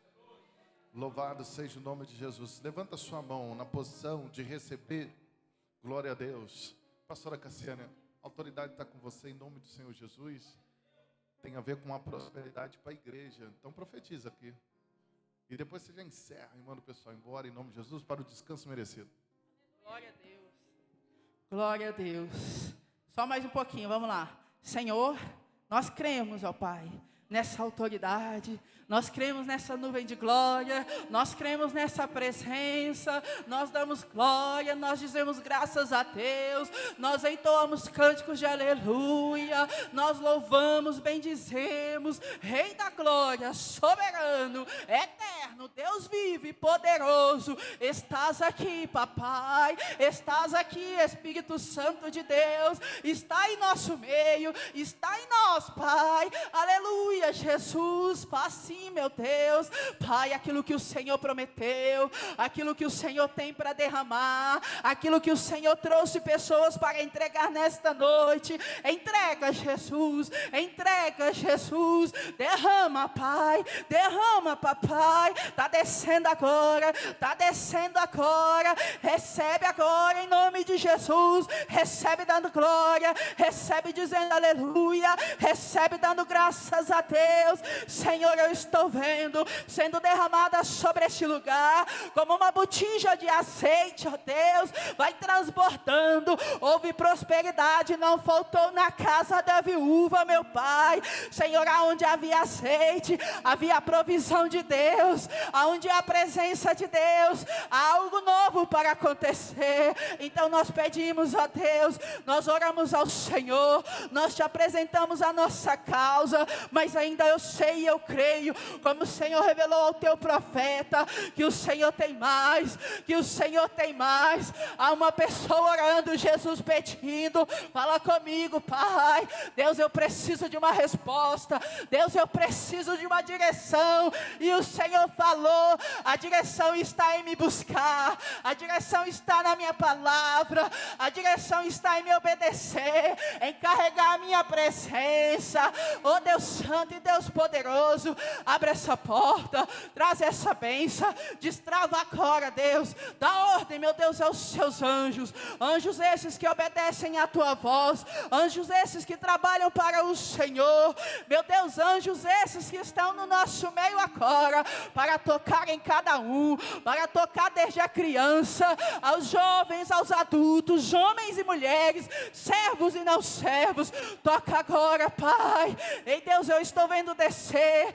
Louvado seja o nome de Jesus. Levanta sua mão na posição de receber. Glória a Deus. Pastora Cassiane, a autoridade está com você em nome do Senhor Jesus. Tem a ver com a prosperidade para a igreja. Então profetiza aqui. E depois você já encerra e manda o pessoal embora em nome de Jesus para o descanso merecido. Glória a Deus. Glória a Deus. Só mais um pouquinho, vamos lá. Senhor, nós cremos, ó Pai, nessa autoridade. Nós cremos nessa nuvem de glória. Nós cremos nessa presença. Nós damos glória. Nós dizemos graças a Deus. Nós entoamos cânticos de aleluia. Nós louvamos, bendizemos. Rei da glória, soberano, eterno, Deus vivo e poderoso. Estás aqui, papai. Estás aqui, Espírito Santo de Deus. Está em nosso meio. Está em nós, Pai. Aleluia, Jesus. Faz sim, meu Deus, Pai, aquilo que o Senhor prometeu, aquilo que o Senhor tem para derramar, aquilo que o Senhor trouxe pessoas para entregar nesta noite. Entrega, Jesus, derrama, Pai, derrama, papai. Está descendo agora, recebe agora em nome de Jesus. Recebe dando glória, recebe dizendo aleluia, recebe dando graças a Deus. Senhor, eu estou vendo sendo derramada sobre este lugar como uma botija de azeite, ó Deus, vai transbordando. Houve prosperidade, não faltou na casa da viúva, meu Pai. Senhor, aonde havia azeite, havia a provisão de Deus. Aonde há a presença de Deus, há algo novo para acontecer. Então nós pedimos, ó Deus, nós oramos ao Senhor, nós te apresentamos a nossa causa, mas ainda eu sei e eu creio, como o Senhor revelou ao teu profeta, que o Senhor tem mais, Há uma pessoa orando, Jesus pedindo, fala comigo, Pai. Deus, eu preciso de uma resposta. Deus, eu preciso de uma direção. E o Senhor falou, a direção está em me buscar, a direção está na minha palavra, a direção está em me obedecer, em carregar a minha presença. Oh Deus Santo e Deus poderoso, abre essa porta, traz essa bênção, destrava agora, Deus, dá ordem, meu Deus, aos seus anjos, anjos esses que obedecem à tua voz, anjos esses que trabalham para o Senhor, meu Deus, anjos esses que estão no nosso meio agora, para tocar em cada um, para tocar desde a criança, aos jovens, aos adultos, homens e mulheres, servos e não servos. Toca agora, Pai. Ei, Deus, eu estou vendo descer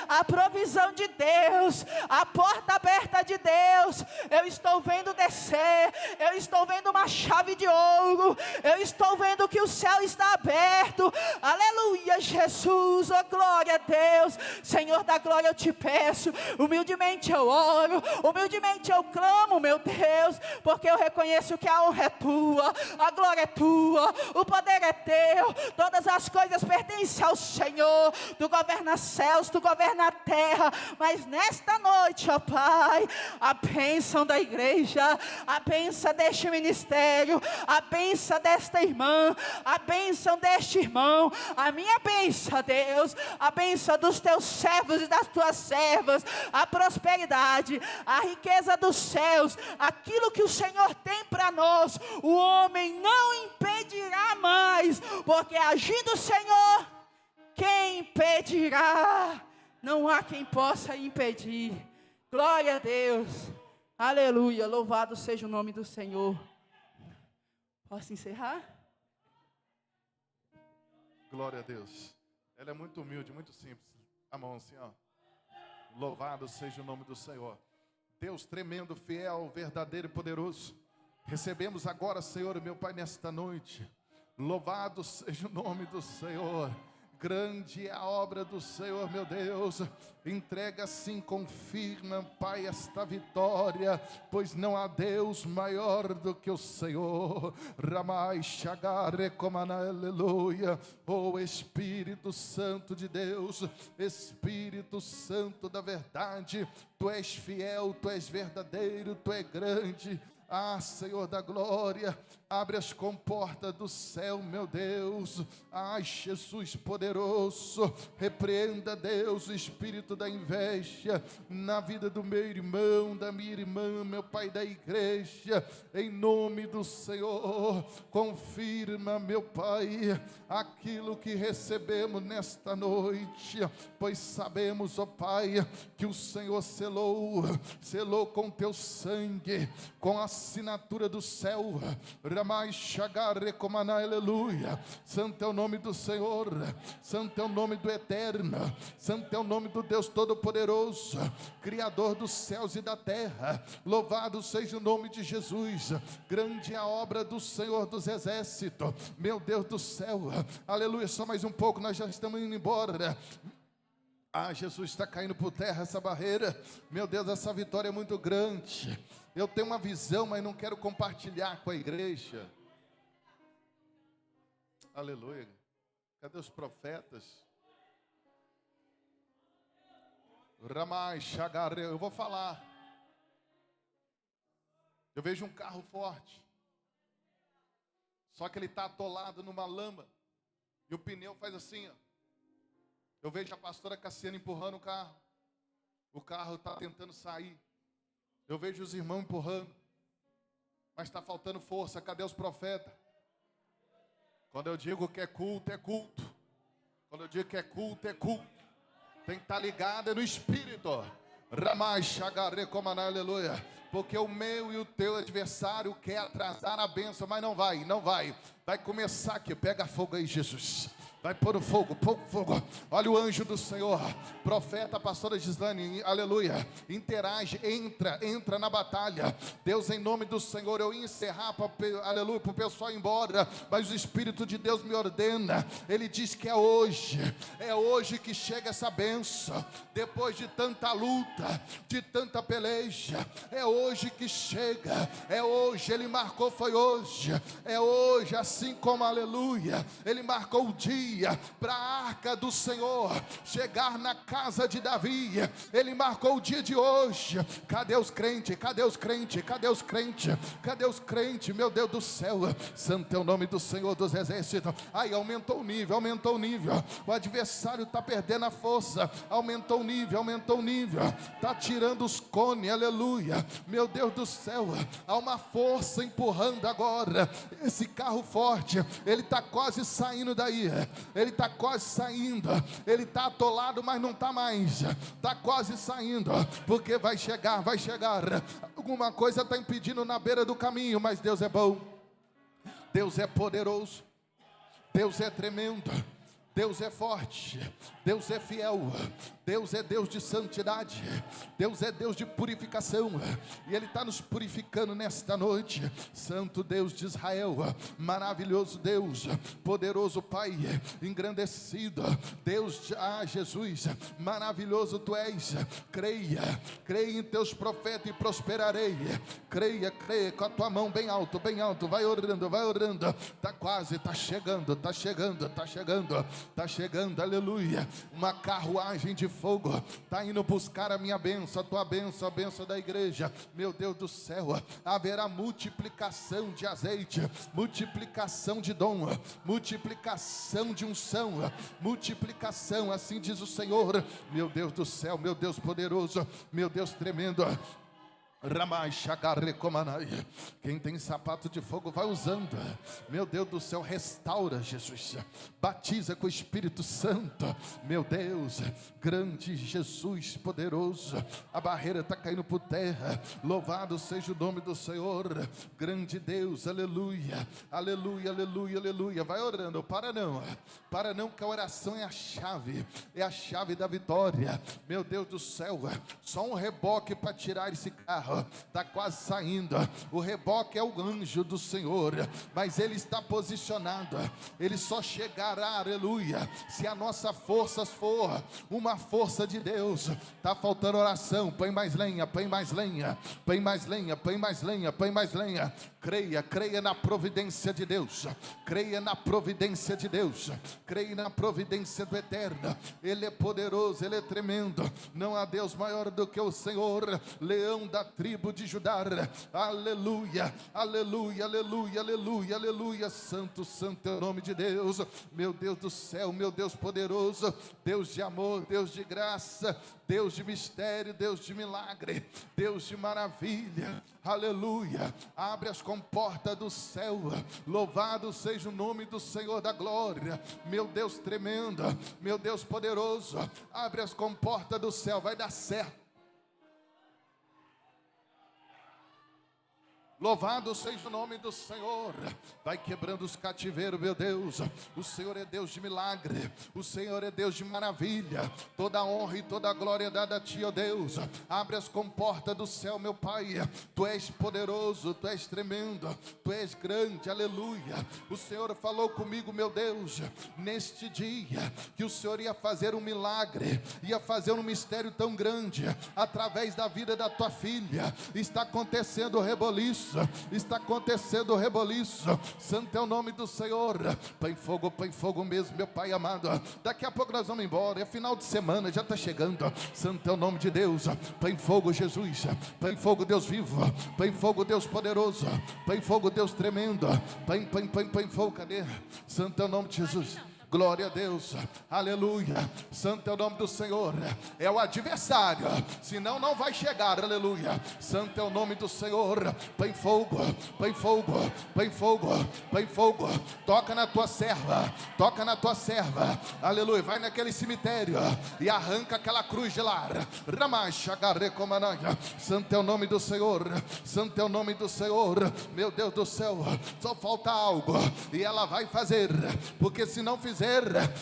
a provisão de Deus, a porta aberta de Deus. Eu estou vendo descer, eu estou vendo uma chave de ouro, eu estou vendo que o céu está aberto. Aleluia, Jesus, oh glória a Deus. Senhor da glória, eu te peço, humildemente eu oro, humildemente eu clamo, meu Deus, porque eu reconheço que a honra é tua, a glória é tua, o poder é teu, todas as coisas pertencem ao Senhor. Tu governas céus, tu governas a terra, mas nesta noite, ó Pai, a bênção da igreja, a bênção deste ministério, a bênção desta irmã, a bênção deste irmão, a minha bênção, Deus, a bênção dos teus servos e das tuas servas, a prosperidade, a riqueza dos céus, aquilo que o Senhor tem para nós, o homem não impedirá mais, porque agindo o Senhor, quem impedirá? Não há quem possa impedir. Glória a Deus. Aleluia. Louvado seja o nome do Senhor. Posso encerrar? Glória a Deus. Ela é muito humilde, muito simples. A mão assim, ó. Louvado seja o nome do Senhor. Deus tremendo, fiel, verdadeiro e poderoso. Recebemos agora, Senhor, meu Pai, nesta noite. Louvado seja o nome do Senhor. Grande é a obra do Senhor, meu Deus. Entrega assim, confirma, Pai, esta vitória, pois não há Deus maior do que o Senhor. Ramai Shagare Komana, aleluia. Oh Espírito Santo de Deus, Espírito Santo da verdade, Tu és fiel, Tu és verdadeiro, Tu és grande. Ah, Senhor da glória, abre as comportas do céu, meu Deus. Ah, Jesus poderoso, repreenda, Deus, o espírito da inveja na vida do meu irmão, da minha irmã, meu Pai da igreja, em nome do Senhor. Confirma, meu Pai, aquilo que recebemos nesta noite, pois sabemos, ó Pai, que o Senhor selou com teu sangue, com a assinatura do céu. Ramai Shagare Komana, aleluia. Santo é o nome do Senhor, santo é o nome do Eterno, santo é o nome do Deus Todo-Poderoso, Criador dos céus e da terra. Louvado seja o nome de Jesus. Grande é a obra do Senhor dos exércitos, meu Deus do céu. Aleluia. Só mais um pouco, nós já estamos indo embora. Ah, Jesus, está caindo por terra essa barreira. Meu Deus, essa vitória é muito grande. Eu tenho uma visão, mas não quero compartilhar com a igreja. Aleluia. Cadê os profetas? Ramai Shagare, eu vou falar. Eu vejo um carro forte, só que ele está atolado numa lama, e o pneu faz assim, ó. Eu vejo a pastora Cassiana empurrando o carro está tentando sair. Eu vejo os irmãos empurrando, mas está faltando força. Cadê os profetas? Quando eu digo que é culto, é culto. Quando eu digo que é culto, é culto. Tem que estar ligado no Espírito. Ramai Shagare Komana, aleluia. Porque o meu e o teu adversário quer atrasar a bênção, mas não vai. Vai começar aqui. Pega fogo aí, Jesus. Vai pôr o fogo, fogo. Olha o anjo do Senhor, profeta, pastora Gislane, aleluia. Interage, entra na batalha. Deus, em nome do Senhor, eu ia encerrar, aleluia, para o pessoal ir embora, mas o Espírito de Deus me ordena. Ele diz que é hoje que chega essa bênção. Depois de tanta luta, de tanta peleja, é hoje que chega. É hoje, Ele marcou, foi hoje. É hoje, assim como, aleluia, Ele marcou o dia para a arca do Senhor chegar na casa de Davi. Ele marcou o dia de hoje. Cadê os crentes? Cadê os crentes? Cadê os crentes? Cadê os crentes? Meu Deus do céu, santo é o nome do Senhor dos exércitos. Ai, aumentou o nível. O adversário está perdendo a força. Aumentou o nível. Está tirando os cones, aleluia. Meu Deus do céu, há uma força empurrando agora. Esse carro forte, ele está quase saindo daí. ele está quase saindo, ele está atolado, mas não está mais, está quase saindo, porque vai chegar, alguma coisa está impedindo na beira do caminho, mas Deus é bom, Deus é poderoso, Deus é tremendo, Deus é forte, Deus é fiel, Deus é Deus de santidade, Deus é Deus de purificação, e Ele está nos purificando nesta noite. Santo Deus de Israel, maravilhoso Deus, poderoso Pai, engrandecido Deus, Jesus, maravilhoso Tu és. Creia em Teus profetas e prosperarei. Creia com a tua mão bem alto, vai orando, está quase, está chegando, aleluia. Uma carruagem de fogo está indo buscar a minha bênção, a tua bênção, a bênção da igreja. Meu Deus do céu, haverá multiplicação de azeite, multiplicação de dom, multiplicação de unção, multiplicação, assim diz o Senhor. Meu Deus do céu, meu Deus poderoso, meu Deus tremendo. Quem tem sapato de fogo vai usando. Meu Deus do céu, restaura, Jesus, batiza com o Espírito Santo. Meu Deus, grande Jesus poderoso, a barreira está caindo por terra. Louvado seja o nome do Senhor, grande Deus, aleluia, aleluia, aleluia, aleluia. Vai orando, para não, que a oração é a chave da vitória. Meu Deus do céu, só um reboque para tirar esse carro, está quase saindo. O reboque é o anjo do Senhor, mas ele está posicionado, ele só chegará, aleluia, se a nossa força for uma força de Deus. Está faltando oração, põe mais lenha, creia na providência de Deus, creia na providência do Eterno. Ele é poderoso, ele é tremendo, não há Deus maior do que o Senhor, leão da tribo de Judá, aleluia, aleluia, aleluia, aleluia, aleluia. Santo, santo é o nome de Deus. Meu Deus do céu, meu Deus poderoso, Deus de amor, Deus de graça, Deus de mistério, Deus de milagre, Deus de maravilha, aleluia. Abre as comportas do céu, louvado seja o nome do Senhor da glória. Meu Deus tremendo, meu Deus poderoso, abre as comportas do céu, vai dar certo. Louvado seja o nome do Senhor. Vai quebrando os cativeiros, meu Deus. O Senhor é Deus de milagre, o Senhor é Deus de maravilha. Toda a honra e toda a glória é dada a Ti, ó Deus. Abre as comportas do céu, meu Pai. Tu és poderoso, Tu és tremendo, Tu és grande, aleluia. O Senhor falou comigo, meu Deus, neste dia, que o Senhor ia fazer um milagre, ia fazer um mistério tão grande, através da vida da Tua filha. Está acontecendo o reboliço, está acontecendo o reboliço. Santo é o nome do Senhor. Põe fogo mesmo, meu Pai amado. Daqui a pouco nós vamos embora, é final de semana, já está chegando. Santo é o nome de Deus. Põe fogo, Jesus. Põe fogo, Deus vivo. Põe fogo, Deus poderoso. Põe fogo, Deus tremendo. Põe fogo, cadê? Santo é o nome de Jesus. Glória a Deus, aleluia. Santo é o nome do Senhor. É o adversário, senão não vai chegar, aleluia. Santo é o nome do Senhor. Põe fogo, toca na tua serva, aleluia. Vai naquele cemitério e arranca aquela cruz de lá. Santo é o nome do Senhor, santo é o nome do Senhor. Meu Deus do céu, só falta algo e ela vai fazer, porque se não fizer,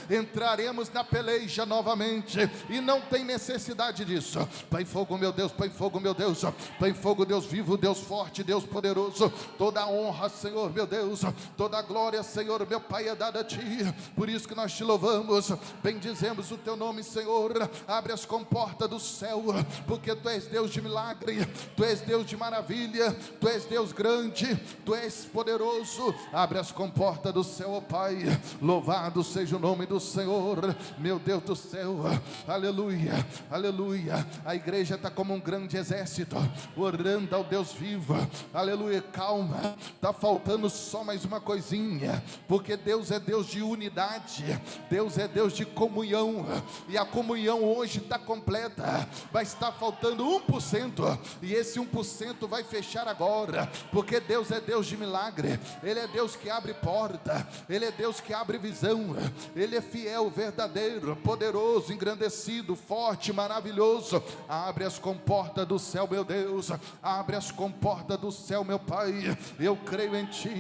entraremos na peleja novamente, e não tem necessidade disso. Põe fogo, meu Deus, põe fogo, meu Deus. Põe fogo, Deus vivo, Deus forte, Deus poderoso. Toda a honra, Senhor, meu Deus, toda a glória, Senhor, meu Pai, é dada a Ti. Por isso que nós Te louvamos, bendizemos o Teu nome, Senhor. Abre as comportas do céu, porque Tu és Deus de milagre, Tu és Deus de maravilha, Tu és Deus grande, Tu és poderoso. Abre as comportas do céu, ó Pai. Louvado seja o nome do Senhor, meu Deus do céu, aleluia, aleluia. A igreja está como um grande exército, orando ao Deus vivo, aleluia. Calma, está faltando só mais uma coisinha, porque Deus é Deus de unidade, Deus é Deus de comunhão, e a comunhão hoje está completa. Vai estar faltando 1%, e esse 1% vai fechar agora, porque Deus é Deus de milagre, Ele é Deus que abre porta, Ele é Deus que abre visão, Ele é fiel, verdadeiro, poderoso, engrandecido, forte, maravilhoso. Abre as comportas do céu, meu Deus. Abre as comportas do céu, meu Pai. Eu creio em Ti.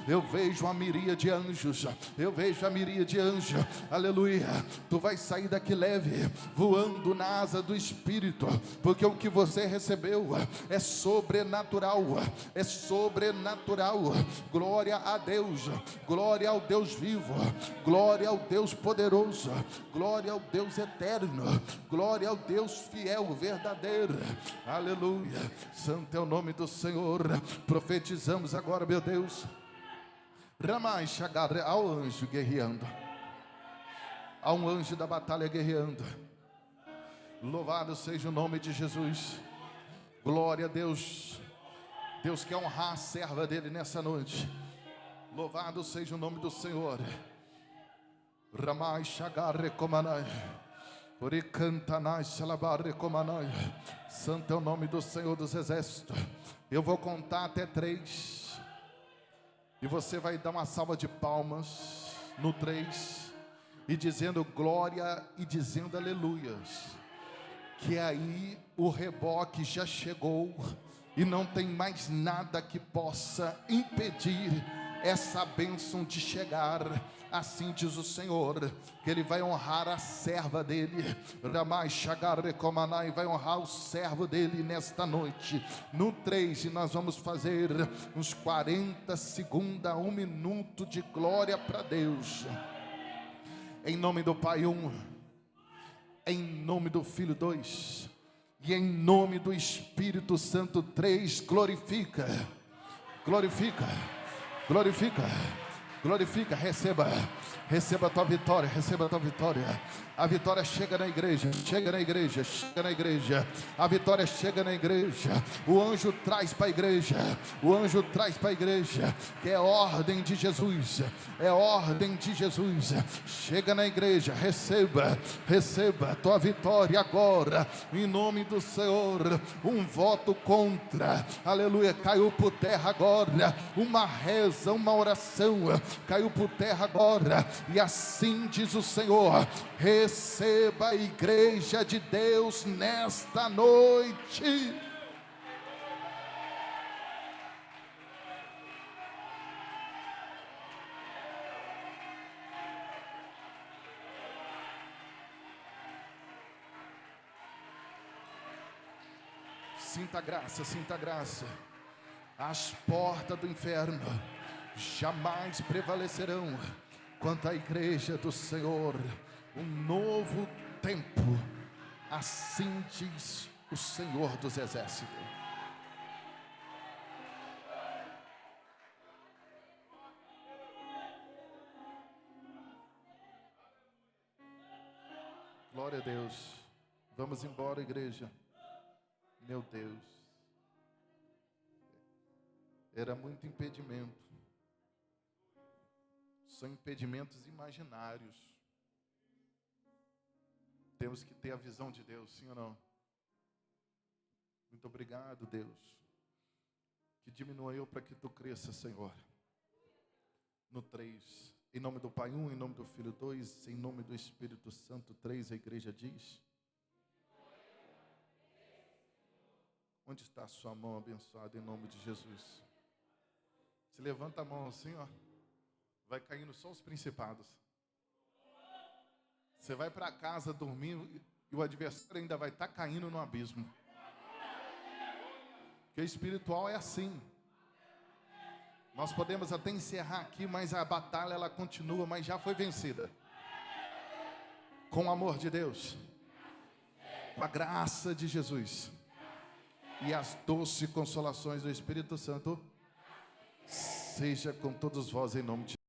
Eu vejo a miríade de anjos. Eu vejo a miríade de anjos. Aleluia. Tu vai sair daqui leve, voando na asa do Espírito, porque o que você recebeu é sobrenatural. É sobrenatural. Glória a Deus. Glória ao Deus vivo. Glória ao Deus poderoso. Glória ao Deus eterno. Glória ao Deus fiel, verdadeiro. Aleluia. Santo é o nome do Senhor. Profetizamos agora, meu Deus. Ramai Shagar, ao anjo guerreando. Há um anjo da batalha guerreando. Louvado seja o nome de Jesus. Glória a Deus. Deus quer honrar a serva dele nessa noite. Louvado seja o nome do Senhor. Ramai Shagar Recomanai. Uricantanai Shalabar Recomanai. Santo é o nome do Senhor dos Exércitos. Eu vou contar até 3. E você vai dar uma salva de palmas no 3. E dizendo glória e dizendo aleluias. Que aí o reboque já chegou. E não tem mais nada que possa impedir essa bênção de chegar. Assim diz o Senhor, que Ele vai honrar a serva dele. Ramai Shagar Recomanai, vai honrar o servo dele nesta noite. No 3, nós vamos fazer uns 40 segundos, 1 minuto de glória para Deus. Em nome do Pai 1, em nome do Filho 2, e em nome do Espírito Santo 3, glorifica, glorifica, glorifica, glorifica, receba, receba a tua vitória, receba a tua vitória. A vitória chega na igreja, chega na igreja, chega na igreja. A vitória chega na igreja. O anjo traz para a igreja, o anjo traz para a igreja, que é ordem de Jesus, é ordem de Jesus. Chega na igreja, receba, receba a tua vitória agora, em nome do Senhor. Um voto contra, aleluia, caiu por terra agora. Uma reza, uma oração, caiu por terra agora. E assim diz o Senhor: receba a igreja de Deus nesta noite. Sinta graça, sinta graça. As portas do inferno jamais prevalecerão quanto à igreja do Senhor. Um novo tempo, assim diz o Senhor dos Exércitos. Glória a Deus. Vamos embora, igreja. Meu Deus, era muito impedimento. São impedimentos imaginários. Temos que ter a visão de Deus, sim ou não? Muito obrigado, Deus. Que diminua eu para que tu cresça, Senhor. No 3, em nome do Pai 1, em nome do Filho 2, em nome do Espírito Santo 3, a igreja diz: onde está a sua mão abençoada em nome de Jesus? Se levanta a mão assim, ó. Vai caindo só os principados. Você vai para casa dormir e o adversário ainda vai estar caindo no abismo. Porque o espiritual é assim. Nós podemos até encerrar aqui, mas a batalha ela continua, mas já foi vencida. Com o amor de Deus, com a graça de Jesus e as doces consolações do Espírito Santo, seja com todos vós em nome de